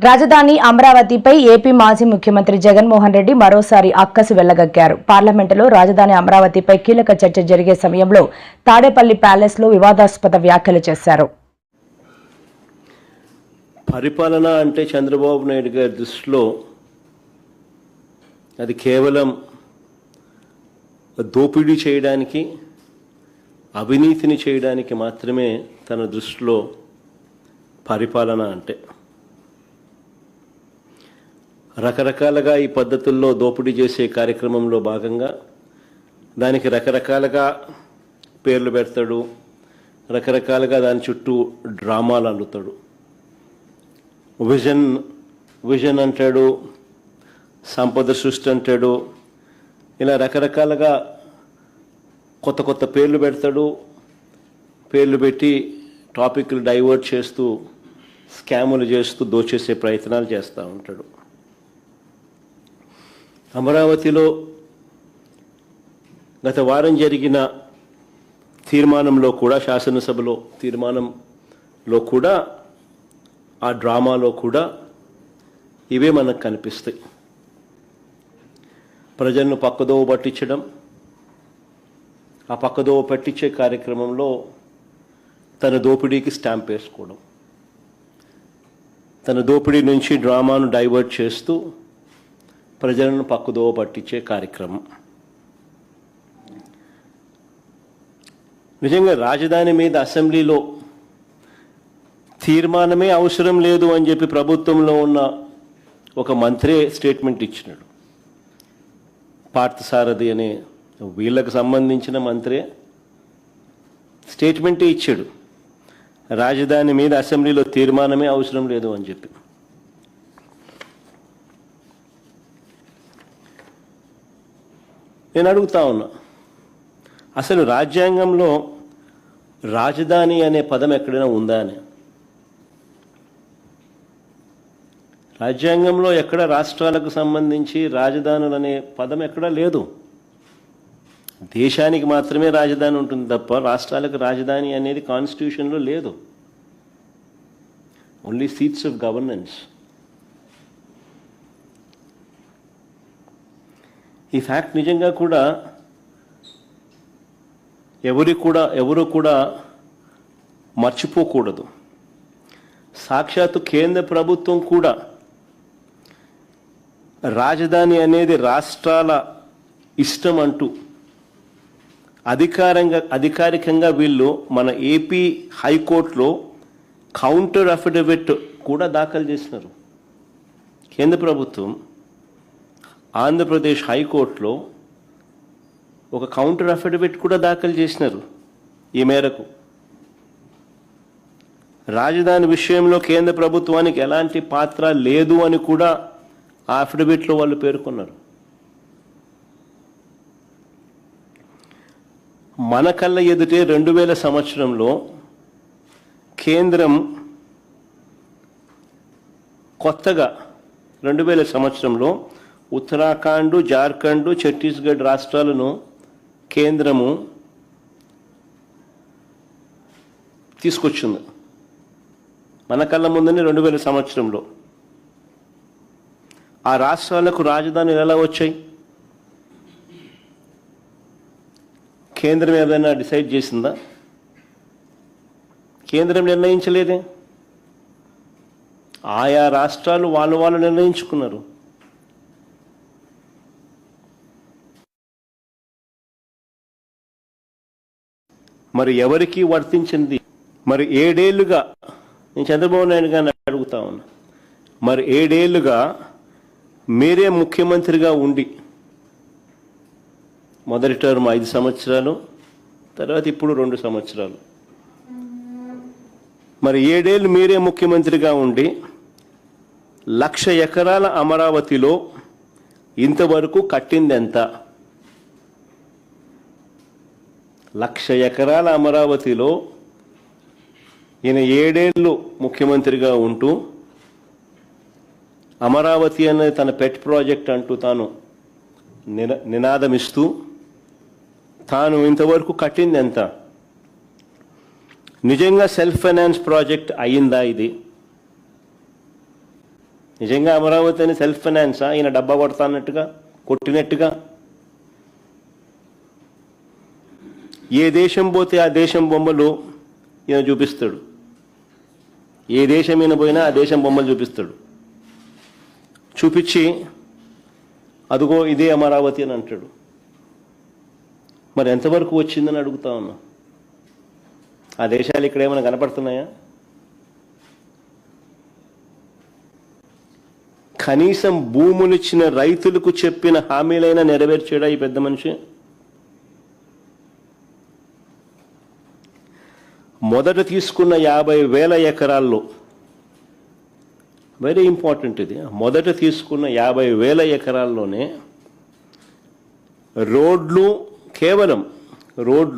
రాజధాని అమరావతిపై ఏపీ మాజీ ముఖ్యమంత్రి జగన్మోహన్ రెడ్డి మరోసారి అక్కసు వెళ్లగక్కారు. పార్లమెంటులో రాజధాని అమరావతిపై కీలక చర్చ జరిగే సమయంలో తాడేపల్లి ప్యాలెస్ లో వివాదాస్పద వ్యాఖ్యలు చేశారు. పరిపాలన అంటే చంద్రబాబు నాయుడు గారి దృష్టిలో అది కేవలం దోపిడీ చేయడానికి, అవినీతిని చేయడానికి మాత్రమే తన దృష్టిలో పరిపాలన అంటే. రకరకాలుగా ఈ పద్ధతుల్లో దోపిడీ చేసే కార్యక్రమంలో భాగంగా దానికి రకరకాలుగా పేర్లు పెడతాడు, రకరకాలుగా దాని చుట్టూ డ్రామాలు అల్లుతాడు. విజన్ అంటాడు, సంపద సృష్టి అంటాడు. ఇలా రకరకాలుగా కొత్త కొత్త పేర్లు పెడతాడు. పేర్లు పెట్టి టాపిక్లు డైవర్ట్ చేస్తూ, స్కాములు చేస్తూ దోచేసే ప్రయత్నాలు చేస్తూ ఉంటాడు. అమరావతిలో గత వారం జరిగిన తీర్మానంలో కూడా, శాసనసభలో తీర్మానంలో కూడా, ఆ డ్రామాలో కూడా ఇవే మనకు కనిపిస్తాయి. ప్రజలను పక్కదోవ పట్టించడం, ఆ పక్కదోవ పట్టించే కార్యక్రమంలో తన దోపిడీకి స్టాంప్ వేసుకోవడం, తన దోపిడీ నుంచి డ్రామాను డైవర్ట్ చేస్తూ ప్రజలను పక్కదోవ పట్టించే కార్యక్రమం. నిజంగా రాజధాని మీద అసెంబ్లీలో తీర్మానమే అవసరం లేదు అని చెప్పి ప్రభుత్వంలో ఉన్న ఒక మంత్రే స్టేట్మెంట్ ఇచ్చినాడు. పార్థసారథి అనే వీళ్ళకు సంబంధించిన మంత్రే స్టేట్మెంటే ఇచ్చాడు, రాజధాని మీద అసెంబ్లీలో తీర్మానమే అవసరం లేదు అని చెప్పి. నేను అడుగుతా ఉన్నా, అసలు రాజ్యాంగంలో రాజధాని అనే పదం ఎక్కడైనా ఉందా అని? రాజ్యాంగంలో ఎక్కడ రాష్ట్రాలకు సంబంధించి రాజధానులు అనే పదం ఎక్కడా లేదు. దేశానికి మాత్రమే రాజధాని ఉంటుంది తప్ప రాష్ట్రాలకు రాజధాని అనేది కాన్స్టిట్యూషన్లో లేదు. Only seats of governance. ఈ ఫ్యాక్ట్ నిజంగా కూడా ఎవరు కూడా మర్చిపోకూడదు. సాక్షాత్తు కేంద్ర ప్రభుత్వం కూడా రాజధాని అనేది రాష్ట్రాల ఇష్టం అంటూ అధికారికంగా వీళ్ళు మన ఏపీ హైకోర్టులో కౌంటర్ అఫిడవిట్ కూడా దాఖలు చేసినారు. కేంద్ర ప్రభుత్వం ఆంధ్రప్రదేశ్ హైకోర్టులో ఒక కౌంటర్ అఫిడవిట్ కూడా దాఖలు చేసినారు. ఈ మేరకు రాజధాని విషయంలో కేంద్ర ప్రభుత్వానికి ఎలాంటి పాత్ర లేదు అని కూడా ఆ అఫిడవిట్లో వాళ్ళు పేర్కొన్నారు. మన కళ్ళ ఎదుటే 2000 సంవత్సరంలో కేంద్రం కొత్తగా 2000 సంవత్సరంలో ఉత్తరాఖండ్, జార్ఖండ్, ఛత్తీస్గఢ్ రాష్ట్రాలను కేంద్రము తీసుకొచ్చింది. మన కళ్ళ ముందని 2000 సంవత్సరంలో ఆ రాష్ట్రాలకు రాజధానులు ఎలా వచ్చాయి? కేంద్రం ఏదైనా డిసైడ్ చేసిందా? కేంద్రం నిర్ణయించలేదే. ఆయా రాష్ట్రాలు వాళ్ళు నిర్ణయించుకున్నారు. మరి ఎవరికి వర్తించింది? మరి 7 ఏళ్లుగా నేను చంద్రబాబు నాయుడు గారిని అడుగుతా ఉన్నా, మరి 7 ఏళ్లుగా మీరే ముఖ్యమంత్రిగా ఉండి, మొదటి టర్మ్ 5 సంవత్సరాలు, తర్వాత ఇప్పుడు 2 సంవత్సరాలు, మరి 7 ఏళ్ళు మీరే ముఖ్యమంత్రిగా ఉండి 1,00,000 ఎకరాల అమరావతిలో ఇంతవరకు కట్టింది ఎంత? 1,00,000 ఎకరాల అమరావతిలో ఈయన 7 ఏళ్ళు ముఖ్యమంత్రిగా ఉంటూ అమరావతి అనేది తన పెట్ ప్రాజెక్ట్ అంటూ తాను నినాదమిస్తూ తాను ఇంతవరకు కట్టింది ఎంత? నిజంగా సెల్ఫ్ ఫైనాన్స్ ప్రాజెక్ట్ అయిందా ఇది? నిజంగా అమరావతి అని సెల్ఫ్ ఫైనాన్సా? ఈయన డబ్బా కొడతానట్టుగా కొట్టినట్టుగా? ఏ దేశం పోతే ఆ దేశం బొమ్మలు ఈయన చూపిస్తాడు. ఏ దేశం ఈయన పోయినా ఆ దేశం బొమ్మలు చూపిస్తాడు. చూపించి అదిగో ఇదే అమరావతి అని అంటాడు. మరి ఎంతవరకు వచ్చిందని అడుగుతా ఉన్నా. ఆ దేశాలు ఇక్కడ ఏమైనా కనపడుతున్నాయా? కనీసం భూములిచ్చిన రైతులకు చెప్పిన హామీలైనా నెరవేర్చాడా ఈ పెద్ద మనిషి? మొదట తీసుకున్న 50,000 ఎకరాల్లో, వెరీ ఇంపార్టెంట్ ఇది, మొదట తీసుకున్న 50,000 ఎకరాల్లోనే రోడ్లు, కేవలం రోడ్లు